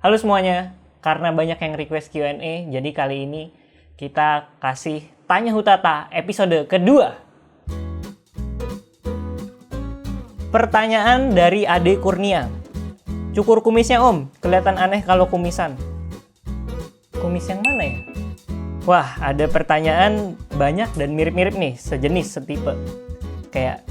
Halo semuanya, karena banyak yang request Q&A, jadi kali ini kita kasih Tanya Hutata episode kedua. Pertanyaan dari Ade Kurnia. Cukur kumisnya om, kelihatan aneh kalau kumisan. Kumis yang mana ya? Wah, ada pertanyaan banyak dan mirip-mirip nih, sejenis, setipe. Kayak,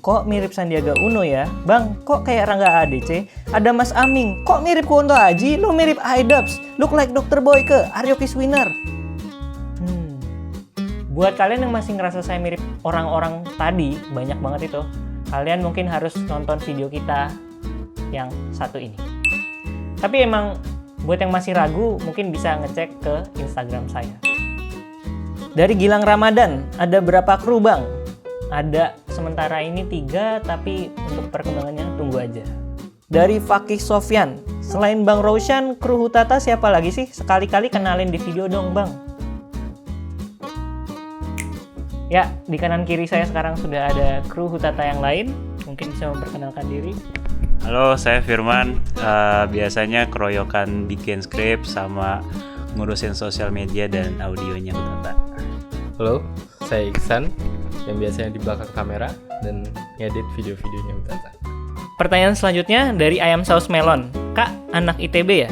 kok mirip Sandiaga Uno ya? Bang, kok kayak Rangga ADC? Ada Mas Aming, kok mirip Kunto Aji? Lu mirip Idubs, look like Dr. Boyke, Aryo Kiswiner. Buat kalian yang masih ngerasa saya mirip orang-orang tadi, banyak banget itu. Kalian mungkin harus nonton video kita yang satu ini. Tapi emang buat yang masih ragu, mungkin bisa ngecek ke Instagram saya. Dari Gilang Ramadan, ada berapa kru bang? Ada sementara ini 3, tapi untuk perkembangannya tunggu aja. Dari Fakih Sofyan, selain Bang Roshan, kru Hutata siapa lagi sih? Sekali-kali kenalin di video dong bang. Ya, di kanan kiri saya sekarang sudah ada kru Hutata yang lain. Mungkin bisa memperkenalkan diri. Halo, saya Firman. Biasanya keroyokan bikin skrip sama ngurusin sosial media dan audionya Hutata. Halo, saya Iksan yang biasanya di belakang kamera dan ngedit video-videonya Hutata. Pertanyaan selanjutnya dari Ayam Saus Melon. Kak, anak ITB ya?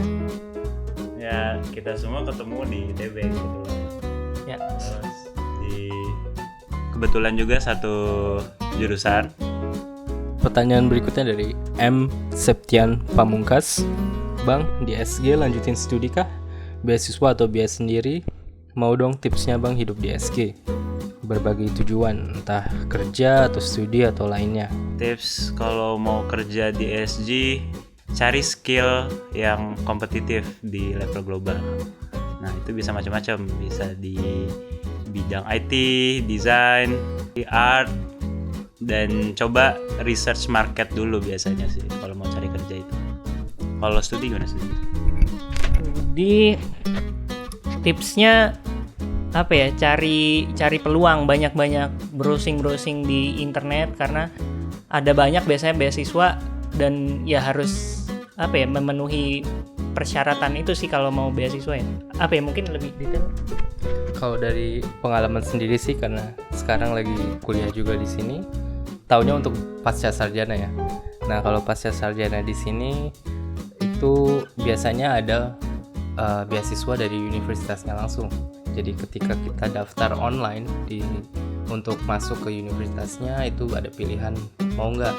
Ya, kita semua ketemu di ITB kebetulan. Ya. Terus kebetulan juga satu jurusan. Pertanyaan berikutnya dari M. Septian Pamungkas. Bang, di SG lanjutin studi kah? Beasiswa atau biaya sendiri? Mau dong tipsnya bang hidup di SG. Berbagai tujuan, entah kerja atau studi atau lainnya. Tips kalau mau kerja di SG, cari skill yang kompetitif di level global. Nah, itu bisa macam-macam, bisa di bidang IT, desain, art, dan coba research market dulu biasanya sih kalau mau cari kerja itu. Kalau studi gimana sih? Di tipsnya apa ya? Cari peluang, banyak-banyak browsing di internet karena ada banyak biasanya beasiswa dan ya harus apa ya memenuhi persyaratan itu sih kalau mau beasiswa ya. Apa ya mungkin lebih detail? Kalau dari pengalaman sendiri sih karena sekarang lagi kuliah juga di sini, taunya untuk pasca sarjana ya. Nah, kalau pasca sarjana di sini itu biasanya ada beasiswa dari universitasnya langsung. Jadi ketika kita daftar online untuk masuk ke universitasnya itu ada pilihan mau nggak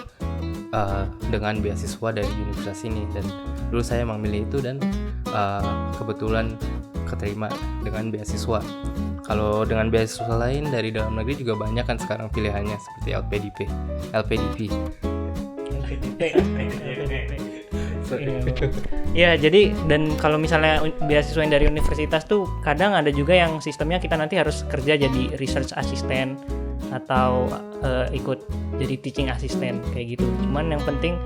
dengan beasiswa dari universitas ini, dan dulu saya emang milih itu dan kebetulan keterima dengan beasiswa. Kalau dengan beasiswa lain dari dalam negeri juga banyak kan sekarang pilihannya seperti LPDP. Ya, jadi dan kalau misalnya beasiswa yang dari universitas tuh kadang ada juga yang sistemnya kita nanti harus kerja jadi research assistant atau ikut jadi teaching assistant kayak gitu. Cuman yang penting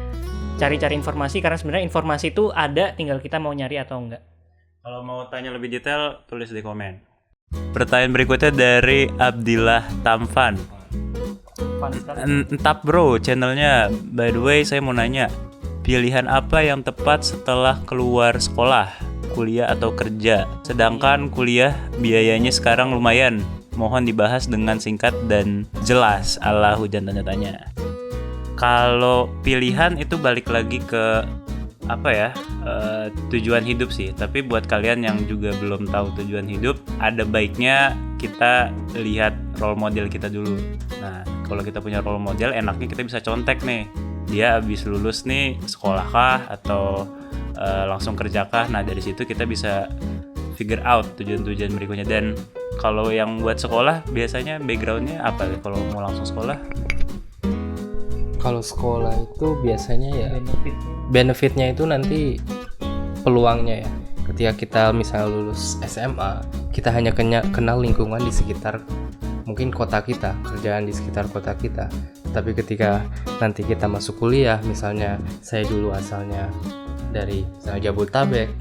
cari-cari informasi karena sebenarnya informasi itu ada, tinggal kita mau nyari atau enggak. Kalau mau tanya lebih detail, tulis di komen. Pertanyaan berikutnya dari Abdillah Tamfan. Entap bro, channelnya. By the way, saya mau nanya, pilihan apa yang tepat setelah keluar sekolah, kuliah atau kerja? Sedangkan kuliah biayanya sekarang lumayan. Mohon dibahas dengan singkat dan jelas ala hujan tanda tanya. Kalau pilihan itu balik lagi ke tujuan hidup sih. Tapi buat kalian yang juga belum tahu tujuan hidup, ada baiknya kita lihat role model kita dulu. Nah, kalau kita punya role model, enaknya kita bisa contek nih. Dia habis lulus nih, sekolah kah atau langsung kerja kah? Nah, dari situ kita bisa figure out tujuan-tujuan berikutnya. Dan kalau yang buat sekolah, biasanya backgroundnya apa kalau mau langsung sekolah? Kalau sekolah itu biasanya ya benefitnya itu nanti peluangnya ya. Ketika kita misalnya lulus SMA, kita hanya kenal lingkungan di sekitar mungkin kota kita, kerjaan di sekitar kota kita. Tapi ketika nanti kita masuk kuliah, misalnya saya dulu asalnya dari Jabodetabek,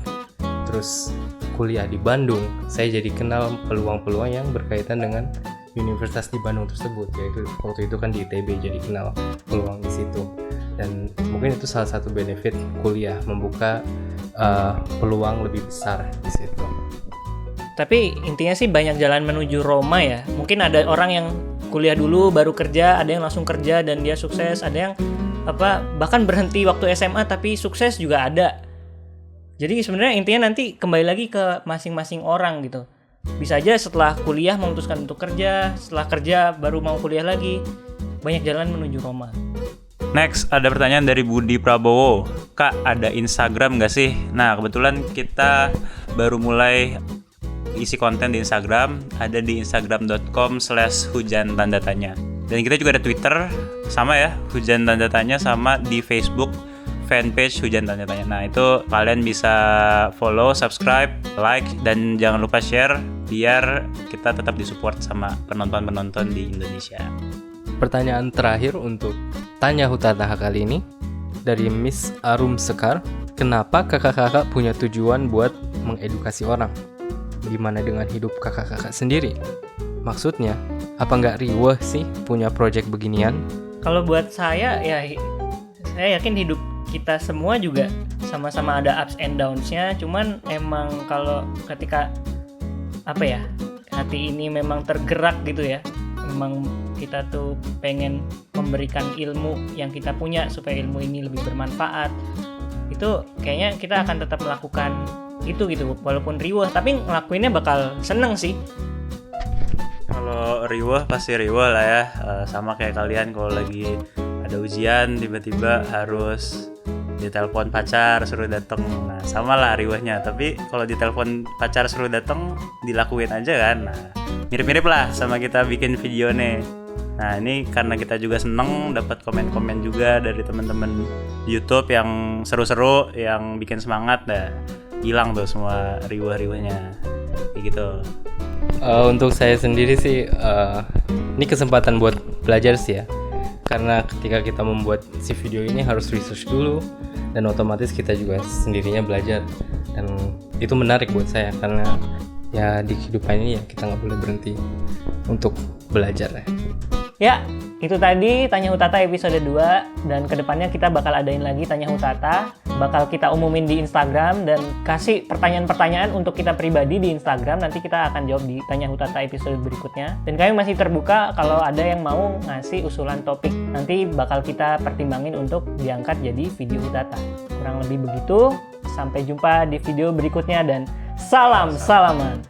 terus kuliah di Bandung, saya jadi kenal peluang-peluang yang berkaitan dengan universitas di Bandung tersebut, yaitu waktu itu kan di ITB, jadi kenal peluang di situ. Dan mungkin itu salah satu benefit kuliah, membuka peluang lebih besar di situ. Tapi intinya sih banyak jalan menuju Roma ya. Mungkin ada orang yang kuliah dulu baru kerja, ada yang langsung kerja dan dia sukses, ada yang bahkan berhenti waktu SMA tapi sukses juga ada. Jadi sebenarnya intinya nanti kembali lagi ke masing-masing orang gitu. Bisa aja setelah kuliah memutuskan untuk kerja, setelah kerja baru mau kuliah lagi. Banyak jalan menuju Roma. Next, ada pertanyaan dari Budi Prabowo. Kak, ada Instagram nggak sih? Nah, kebetulan kita baru mulai isi konten di Instagram. Ada di instagram.com/hujan tanda tanya. Dan kita juga ada Twitter, sama ya, hujan tanda tanya, sama di Facebook fanpage hujan tanda tanya. Nah, itu kalian bisa follow, subscribe, like, dan jangan lupa share biar kita tetap disupport sama penonton-penonton di Indonesia. Pertanyaan terakhir untuk Tanya Hutataha kali ini dari Miss Arum Sekar. Kenapa kakak-kakak punya tujuan buat mengedukasi orang? Gimana dengan hidup kakak-kakak sendiri? Maksudnya, apa nggak riweh sih punya project beginian? Kalau buat saya ya, saya yakin hidup kita semua juga sama-sama ada ups and downs-nya. Cuman emang kalau ketika hati ini memang tergerak gitu ya, memang kita tuh pengen memberikan ilmu yang kita punya supaya ilmu ini lebih bermanfaat, itu kayaknya kita akan tetap melakukan itu gitu, walaupun riweh, tapi ngelakuinnya bakal seneng sih. Kalau riweh pasti riweh lah ya, sama kayak kalian kalau lagi ada ujian tiba-tiba harus ditelepon pacar suruh dateng. Nah, sama lah riwehnya. Tapi kalau ditelepon pacar suruh dateng dilakuin aja kan. Nah, mirip-mirip lah sama kita bikin video nih. Nah, ini karena kita juga seneng dapat komen-komen juga dari teman-teman YouTube yang seru-seru, yang bikin semangat, dah hilang tuh semua riweh-riwehnya kayak gitu. Untuk saya sendiri sih, ini kesempatan buat belajar sih ya. Karena ketika kita membuat si video ini harus research dulu, dan otomatis kita juga sendirinya belajar. Dan itu menarik buat saya karena ya di kehidupan ini ya kita nggak boleh berhenti untuk belajar ya. Ya, itu tadi Tanya Hutata episode 2, dan kedepannya kita bakal adain lagi Tanya Hutata. Bakal kita umumin di Instagram dan kasih pertanyaan-pertanyaan untuk kita pribadi di Instagram. Nanti kita akan jawab di Tanya Hutata episode berikutnya. Dan kami masih terbuka kalau ada yang mau ngasih usulan topik. Nanti bakal kita pertimbangin untuk diangkat jadi video Hutata. Kurang lebih begitu. Sampai jumpa di video berikutnya dan salam salaman.